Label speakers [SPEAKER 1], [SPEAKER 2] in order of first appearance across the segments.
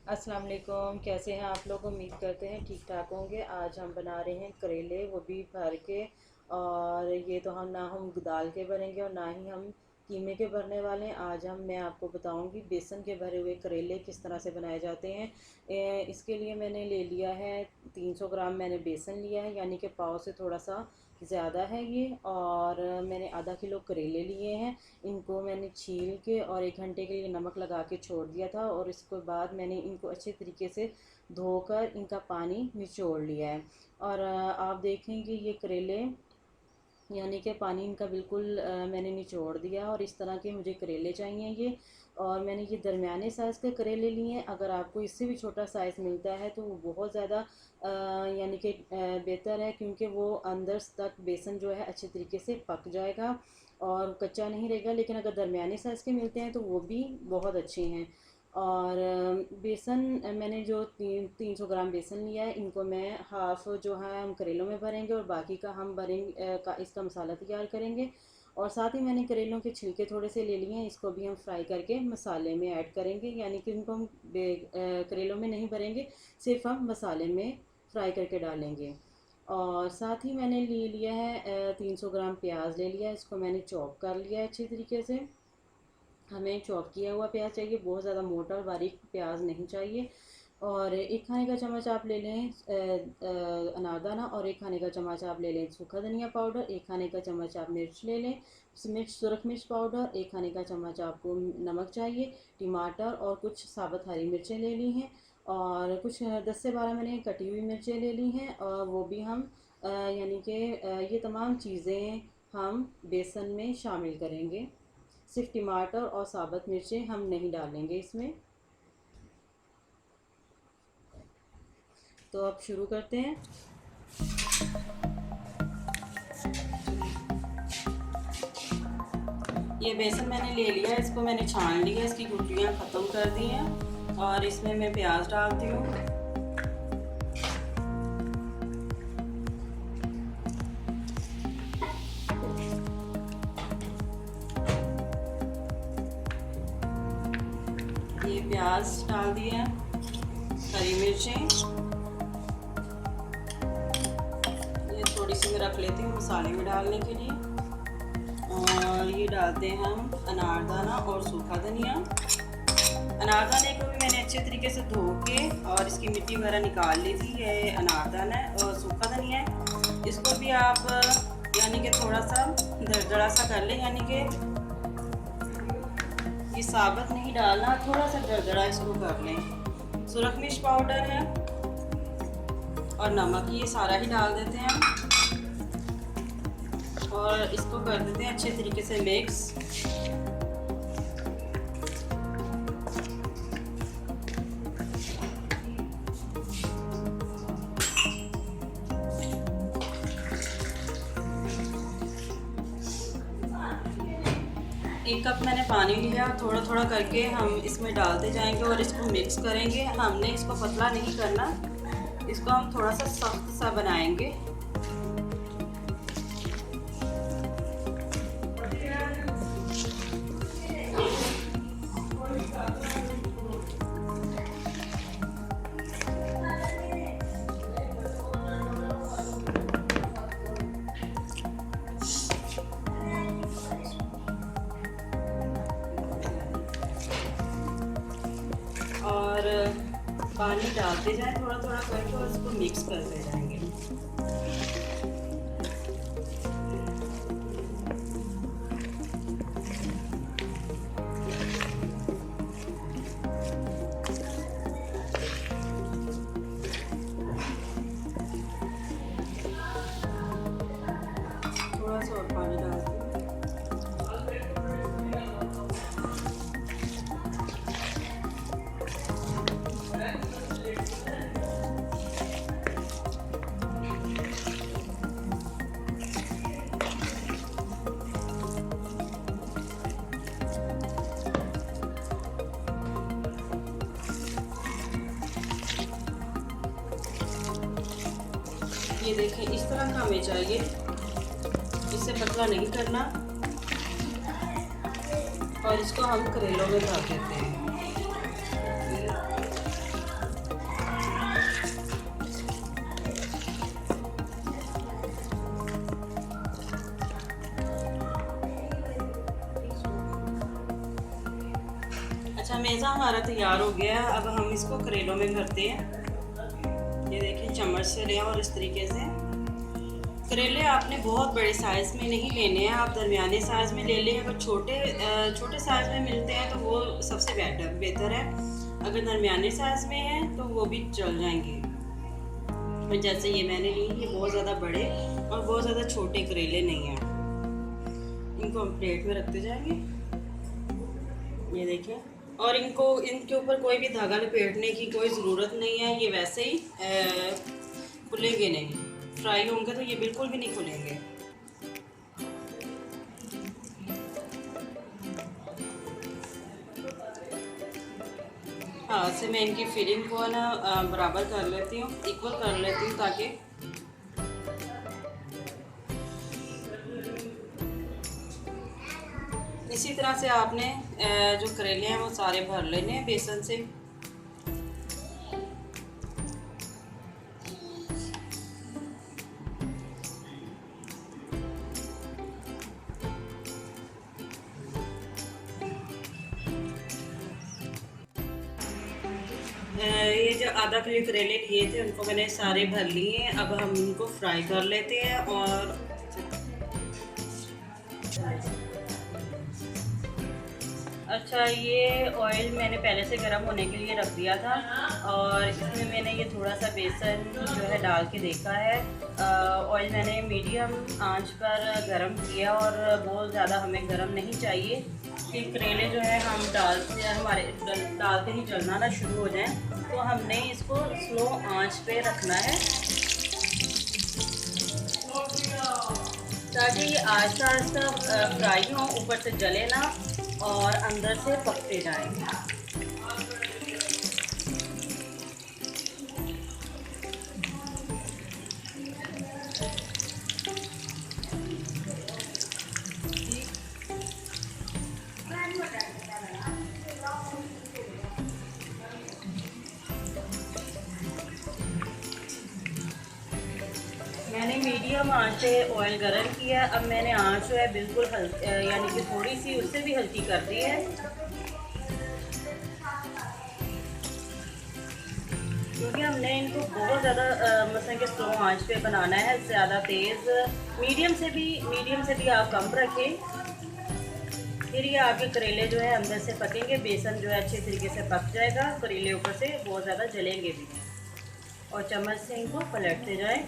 [SPEAKER 1] अस्सलाम वालेकुम। कैसे हैं आप लोग? उम्मीद करते हैं ठीक ठाक होंगे। आज हम बना रहे हैं करेले, वो भी भर के। और ये तो हम दाल के भरेंगे और ना ही हम कीमे के भरने वाले हैं। आज मैं आपको बताऊंगी बेसन के भरे हुए करेले किस तरह से बनाए जाते हैं। इसके लिए मैंने ले लिया है 300 ग्राम मैंने बेसन लिया है, यानी कि पाव से थोड़ा सा ज़्यादा है ये। और मैंने आधा किलो करेले लिए हैं। इनको मैंने छील के और 1 घंटे के लिए नमक लगा के छोड़ दिया था, और इसके बाद मैंने इनको अच्छे तरीके से धोकर इनका पानी निचोड़ लिया है। और आप देखेंगे ये करेले, यानी कि पानी इनका बिल्कुल मैंने निचोड़ दिया। और इस तरह के मुझे करेले चाहिए ये। और मैंने ये दरमियाने साइज़ के करेले लिए हैं। अगर आपको इससे भी छोटा साइज़ मिलता है तो वो बहुत ज़्यादा यानी कि बेहतर है, क्योंकि वो अंदर तक बेसन जो है अच्छे तरीके से पक जाएगा और कच्चा नहीं रहेगा। लेकिन अगर दरमियाने साइज़ के मिलते हैं तो वो भी बहुत अच्छे हैं। और बेसन मैंने जो 300 ग्राम बेसन लिया है, इनको मैं हाफ़ जो है हम करेलों में भरेंगे और बाकी का हम भरेंगे इसका मसाला तैयार करेंगे। और साथ ही मैंने करेलों के छिलके थोड़े से ले लिए हैं, इसको भी हम फ्राई करके मसाले में ऐड करेंगे। यानी कि इनको हम करेलों में नहीं भरेंगे, सिर्फ हम मसाले में फ्राई करके डालेंगे। और साथ ही मैंने ले लिया है 300 ग्राम प्याज ले लिया है, इसको मैंने चॉप कर लिया है अच्छी तरीके से। हमें चॉप किया हुआ प्याज चाहिए, बहुत ज़्यादा मोटा और बारीक प्याज नहीं चाहिए। और 1 खाने का चम्मच आप ले लें अनारदाना, और 1 खाने का चम्मच आप ले लें सूखा धनिया पाउडर, 1 खाने का चम्मच आप मिर्च ले लें, मिर्च सुरख मिर्च पाउडर, 1 खाने का चम्मच आपको नमक चाहिए, टमाटर और कुछ साबुत हरी मिर्चें ले ली हैं। और कुछ 10 से 12 मैंने कटी हुई मिर्चें ले ली हैं, और वो भी हम यानी कि ये तमाम चीज़ें हम बेसन में शामिल करेंगे। सिर्फ टमाटर और साबुत मिर्चें हम नहीं डालेंगे इसमें। तो अब शुरू करते हैं। ये बेसन मैंने ले लिया है, इसको मैंने छान लिया, इसकी गुठलियाँ ख़त्म कर दी हैं। और इसमें मैं प्याज डालती हूँ। ये प्याज डाल दिए हैं, हरी मिर्चें ये थोड़ी सी मैं रख लेती हूँ मसाले में डालने के लिए। और ये डालते हैं हम अनारदाना और सूखा धनिया। अनारदाने को भी मैंने अच्छे तरीके से धो के और इसकी मिट्टी वगैरह निकाल ली थी। ये अनारदाना है और सूखा धनिया है, इसको भी आप यानी कि थोड़ा सा दरदरा सा कर लें, यानी कि ये साबुत नहीं डालना, थोड़ा सा दरदरा इसको कर लें। सुरख मिर्च पाउडर है और नमक, ये सारा ही डाल देते हैं और इसको कर देते हैं अच्छे तरीके से मिक्स। एक कप मैंने पानी लिया, थोड़ा थोड़ा करके हम इसमें डालते जाएंगे और इसको मिक्स करेंगे। हमने इसको पतला नहीं करना, इसको हम थोड़ा सा सख्त सा बनाएंगे। और पानी डालते जाएं थोड़ा थोड़ा करके और इसको मिक्स करते जाएंगे। थोड़ा सा और पानी डालते हैं। ये देखें, इस तरह का हमें चाहिए, इससे पतला नहीं करना। और इसको हम करेलों में डाल देते हैं।
[SPEAKER 2] अच्छा, मेज़ा हमारा तैयार हो गया है। अब हम इसको करेलों में भरते हैं। ये देखिए, चम्मच से लें और इस तरीके से। करेले आपने बहुत बड़े साइज़ में नहीं लेने हैं, आप दरमियाने साइज़ में ले लें। अगर छोटे साइज़ में मिलते हैं तो वो सबसे बेहतर है। अगर दरमियाने साइज़ में है तो वो भी चल जाएंगे। और जैसे ये मैंने ली, ये बहुत ज़्यादा बड़े और बहुत ज़्यादा छोटे करेले नहीं हैं। इनको हम प्लेट में रखते जाएंगे। ये देखिए, और इनके ऊपर कोई भी धागा लपेटने की कोई ज़रूरत नहीं है। ये वैसे ही खुलेंगे नहीं, फ्राई होंगे तो ये बिल्कुल भी नहीं खुलेंगे। हाथ से मैं इनकी फिलिंग को ना बराबर कर लेती हूँ, इक्वल कर लेती हूँ, ताकि इसी तरह से आपने जो करेले हैं वो सारे भर लेने हैं बेसन से। ये जो आधा किलो करेले लिए थे उनको मैंने सारे भर लिए हैं। अब हम इनको फ्राई कर लेते हैं। और अच्छा, ये ऑयल मैंने पहले से गर्म होने के लिए रख दिया था और इसमें मैंने ये थोड़ा सा बेसन जो है डाल के देखा है। ऑयल मैंने मीडियम आंच पर गर्म किया और बहुत ज़्यादा हमें गर्म नहीं चाहिए कि करेले जो है हम डालते ही जलना ना शुरू हो जाए। तो हमने इसको स्लो आंच पे रखना है ताकि ये आहिस्ता आहिस्ता फ्राई हो, ऊपर से जले ना और अंदर से पकते जाएं। मैंने मीडियम आंच पे ऑयल गर्म किया। अब मैंने आंच जो है बिल्कुल यानी कि थोड़ी सी उससे भी हल्की कर दी है, क्योंकि हमने इनको बहुत ज़्यादा मसलन के स्लो आंच पे बनाना है। ज़्यादा तेज़ मीडियम से भी आप कम रखें, फिर ये आपके करेले जो है अंदर से पकेंगे, बेसन जो है अच्छे तरीके से पक जाएगा, करेले ऊपर से बहुत ज़्यादा जलेंगे भी। और चम्मच से इनको पलटते जाएं।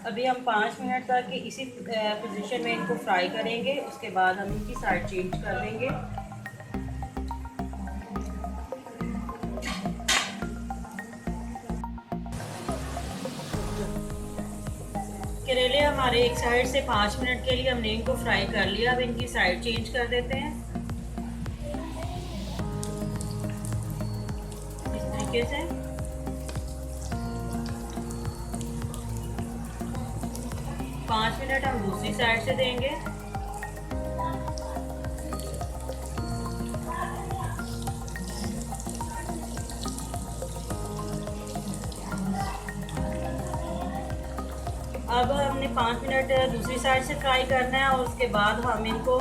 [SPEAKER 2] अभी हम 5 मिनट तक इसी पोजीशन में इनको फ्राई करेंगे। उसके बाद हम इनकी साइड चेंज कर देंगे। करेले हमारे एक साइड से 5 मिनट के लिए हमने इनको फ्राई कर लिया। अब इनकी साइड चेंज कर देते हैं इस तरीके से। पाँच मिनट हम दूसरी साइड से देंगे। अब हमने 5 मिनट दूसरी साइड से फ्राई करना है और उसके बाद हम इनको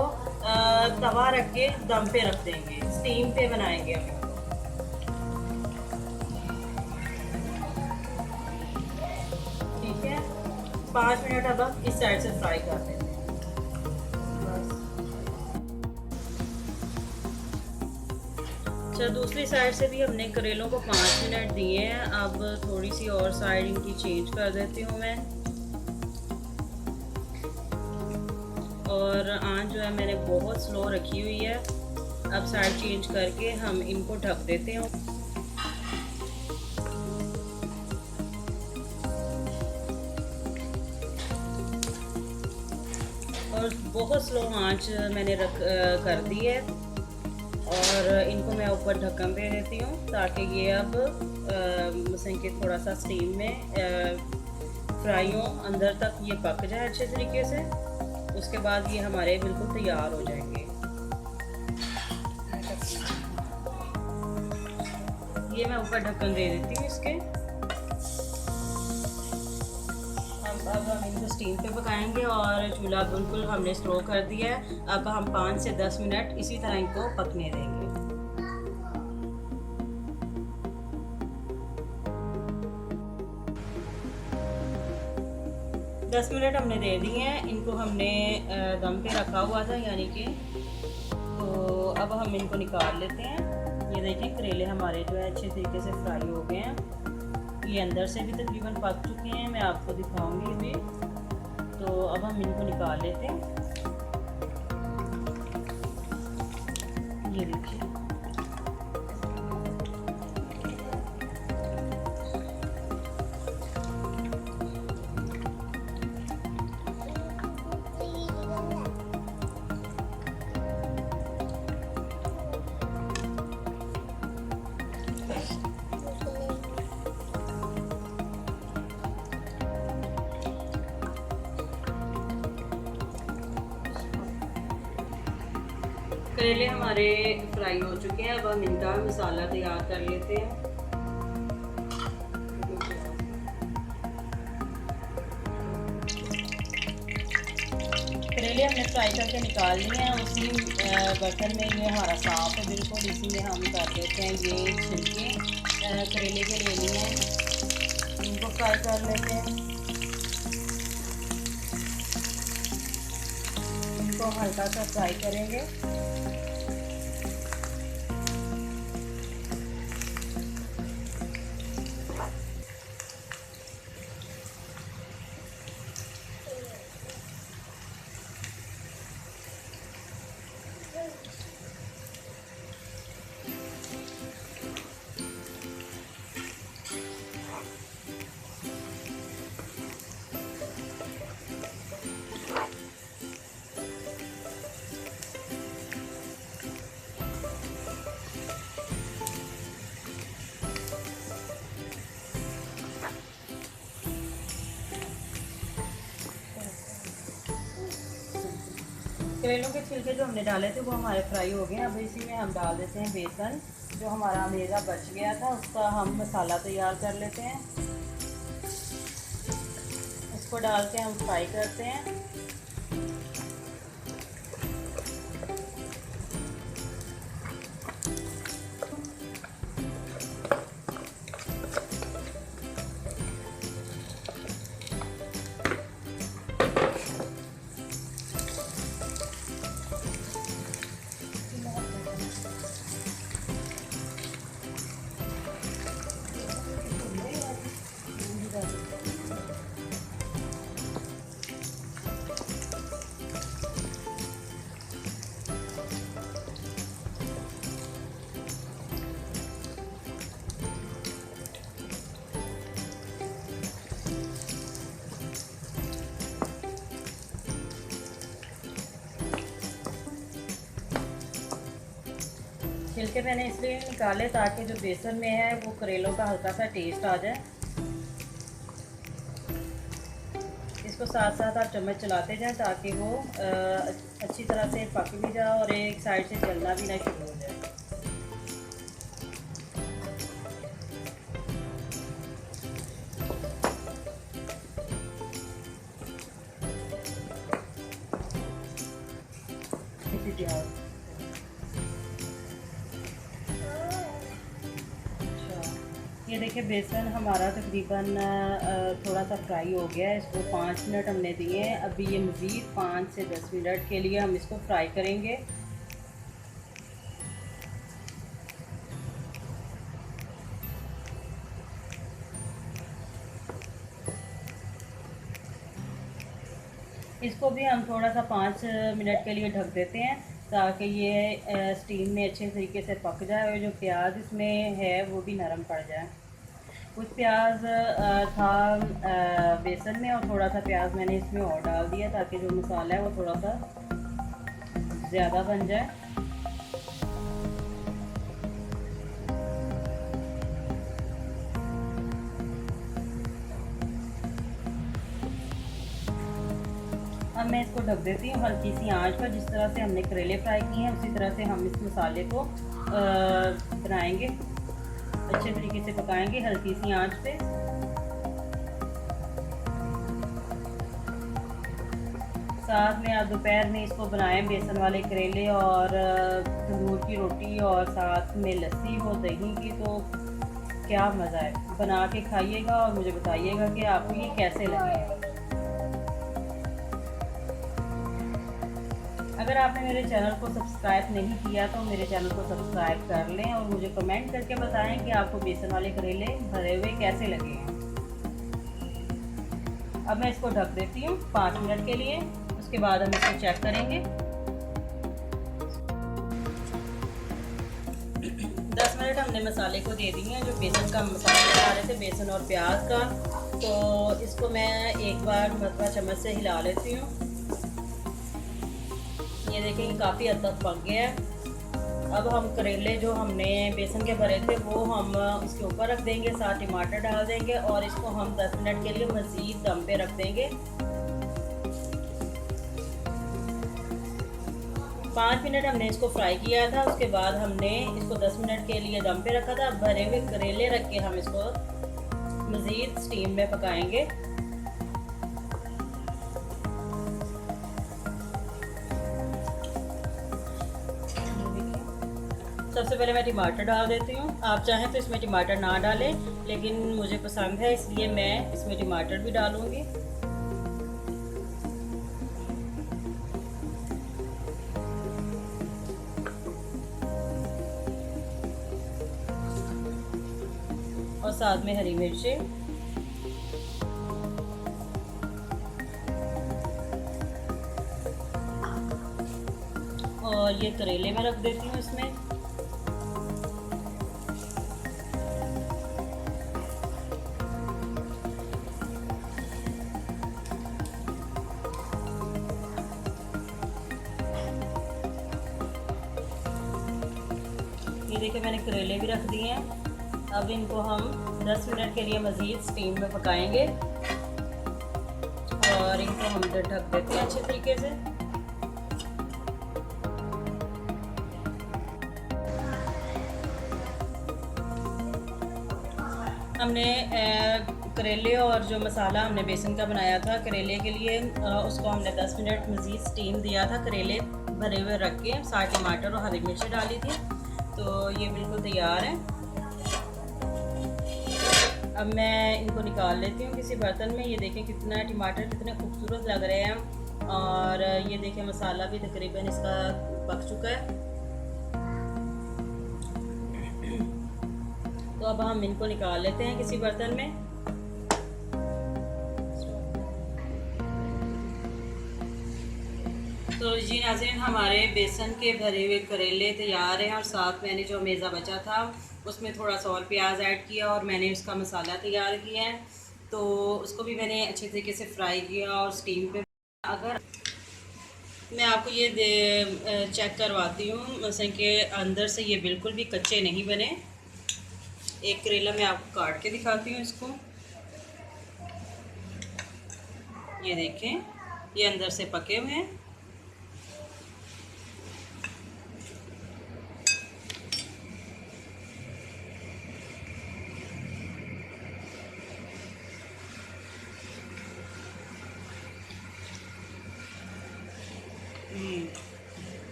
[SPEAKER 2] तवा रख के दम पे रख देंगे, स्टीम पे बनाएंगे हम। ठीक है, 5 मिनट अब हम इस साइड से फ्राई कर देते हैं। अच्छा, दूसरी साइड से भी हमने करेलों को 5 मिनट दिए हैं। अब थोड़ी सी और साइड इनकी चेंज कर देती हूँ मैं। और आंच जो है मैंने बहुत स्लो रखी हुई है। अब साइड चेंज करके हम इनको ढक देते हैं। और बहुत स्लो आंच मैंने कर दी है और इनको मैं ऊपर ढक्कन पे देती हूँ ताकि ये अब मसलन के थोड़ा सा स्टीम में फ्राई हो, अंदर तक ये पक जाए अच्छे तरीके से। उसके बाद ये हमारे बिल्कुल तैयार हो जाएंगे। ये मैं ऊपर ढक्कन दे देती हूँ इसके। अब हम इनको स्टीम पे पकाएंगे और चूल्हा बिल्कुल हमने स्लो कर दिया है। अब हम 5 से 10 मिनट इसी तरह इनको पकने देंगे। 10 मिनट हमने दे दिए हैं इनको। हमने दम पे रखा हुआ था यानी कि, तो अब हम इनको निकाल लेते हैं। ये देखें करेले हमारे जो है अच्छे तरीके से फ्राई हो गए हैं। ये अंदर से भी तकरीबन पक चुके हैं, मैं आपको दिखाऊंगी भी। तो अब हम इनको निकाल लेते हैं। ये देखिए करेले हमारे फ्राई हो चुके हैं। अब हम इनका मसाला तैयार कर लेते हैं। करेले हमने फ्राई करके निकाल लिए हैं। उसी बर्तन में, ये हमारा साफ है बिल्कुल, इसी में हम कर देते हैं ये छिलके करेले के ले लिए हैं, इनको फ्राई कर लेते हैं। इनको हल्का सा फ्राई करेंगे। करेलों के छिलके जो हमने डाले थे वो हमारे फ्राई हो गए हैं। अब इसी में हम डाल देते हैं बेसन। जो हमारा मेज़ा बच गया था उसका हम मसाला तैयार कर लेते हैं। इसको डाल के हम फ्राई करते हैं। छिलके मैंने इसलिए निकाले ताकि जो बेसन में है वो करेलों का हल्का सा टेस्ट आ जाए। इसको साथ साथ आप चम्मच चलाते जाएं ताकि वो अच्छी तरह से पक भी जाए और एक साइड से जलना भी ना शुरू हो जाए। ये देखिए बेसन हमारा तकरीबन थोड़ा सा फ्राई हो गया है। इसको 5 मिनट हमने दिए हैं। अभी ये मज़ीद 5 से 10 मिनट के लिए हम इसको फ्राई करेंगे। इसको भी हम थोड़ा सा 5 मिनट के लिए ढक देते हैं ताकि ये स्टीम में अच्छे तरीके से पक जाए और जो प्याज इसमें है वो भी नरम पड़ जाए। कुछ प्याज था बेसन में और थोड़ा सा प्याज मैंने इसमें और डाल दिया ताकि जो मसाला है वो थोड़ा सा ज़्यादा बन जाए। अब मैं इसको ढक देती हूँ हल्की सी आंच पर। जिस तरह से हमने करेले फ्राई किए हैं उसी तरह से हम इस मसाले को बनाएंगे। अच्छे तरीके से पकाएंगे हल्की सी आंच पे। साथ में आप दोपहर में इसको बनाएं बेसन वाले करेले और तंदूर की रोटी और साथ में लस्सी हो दही की, तो क्या मज़ा है। बना के खाइएगा और मुझे बताइएगा कि आपको ये कैसे लगे। अगर आपने मेरे चैनल को सब्सक्राइब नहीं किया तो मेरे चैनल को सब्सक्राइब कर लें और मुझे कमेंट करके बताएं कि आपको बेसन वाले करेले भरे हुए कैसे लगे हैं। अब मैं इसको ढक देती हूँ 5 मिनट के लिए, उसके बाद हम इसको चेक करेंगे। 10 मिनट हमने मसाले को दे दिए हैं, जो बेसन का मसाला बना रहे थे, बेसन और प्याज का। तो इसको मैं एक बार मरतबा चम्मच से हिला लेती हूँ। ये देखें काफ़ी हद तक पक गया है। अब हम करेले जो हमने बेसन के भरे थे वो हम इसके ऊपर रख देंगे, साथ टमाटर डाल देंगे और इसको हम 10 मिनट के लिए मज़ीद दम पे रख देंगे। 5 मिनट हमने इसको फ्राई किया था, उसके बाद हमने इसको 10 मिनट के लिए दम पे रखा था। भरे हुए करेले रख के हम इसको मज़ीद स्टीम में पकाएंगे। सबसे पहले मैं टमाटर डाल देती हूँ। आप चाहें तो इसमें टमाटर ना डालें, लेकिन मुझे पसंद है इसलिए मैं इसमें टमाटर भी डालूँगी। और साथ में हरी मिर्चें। और ये करेले मैं रख देती हूँ इसमें। ये देखिए मैंने करेले भी रख दिए हैं। अब इनको हम 10 मिनट के लिए मज़ीद स्टीम में पकाएंगे और इनको हम ढक देते हैं अच्छे तरीके से। हमने करेले और जो मसाला हमने बेसन का बनाया था करेले के लिए, उसको हमने 10 मिनट मज़ीद स्टीम दिया था, करेले भरे हुए रख के, साथ टमाटर और हरी मिर्ची डाली थी। तो ये बिल्कुल तैयार है। अब मैं इनको निकाल लेती हूँ किसी बर्तन में। ये देखें कितना टमाटर कितने खूबसूरत लग रहे हैं और ये देखें मसाला भी तकरीबन इसका पक चुका है। तो अब हम इनको निकाल लेते हैं किसी बर्तन में। तो जी नाज़रीन, हमारे बेसन के भरे हुए करेले तैयार हैं और साथ मैंने जो मेज़ा बचा था उसमें थोड़ा सा और प्याज ऐड किया और मैंने उसका मसाला तैयार किया है। तो उसको भी मैंने अच्छे तरीके से फ्राई किया और स्टीम पे। अगर मैं आपको ये चेक करवाती हूँ मसलन के अंदर से ये बिल्कुल भी कच्चे नहीं बने। एक करेला मैं आपको काट के दिखाती हूँ इसको। ये देखें ये अंदर से पके हुए हैं।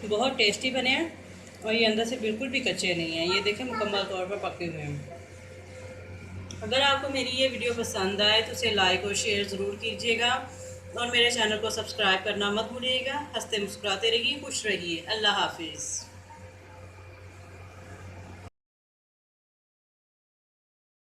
[SPEAKER 2] बहुत टेस्टी बने हैं और ये अंदर से बिल्कुल भी कच्चे नहीं हैं। ये देखें मुकम्मल तौर पर पके हुए हैं। अगर आपको मेरी ये वीडियो पसंद आए तो उसे लाइक और शेयर ज़रूर कीजिएगा और मेरे चैनल को सब्सक्राइब करना मत भूलिएगा। हंसते मुस्कुराते रहिए, खुश रहिए। अल्लाह हाफिज़।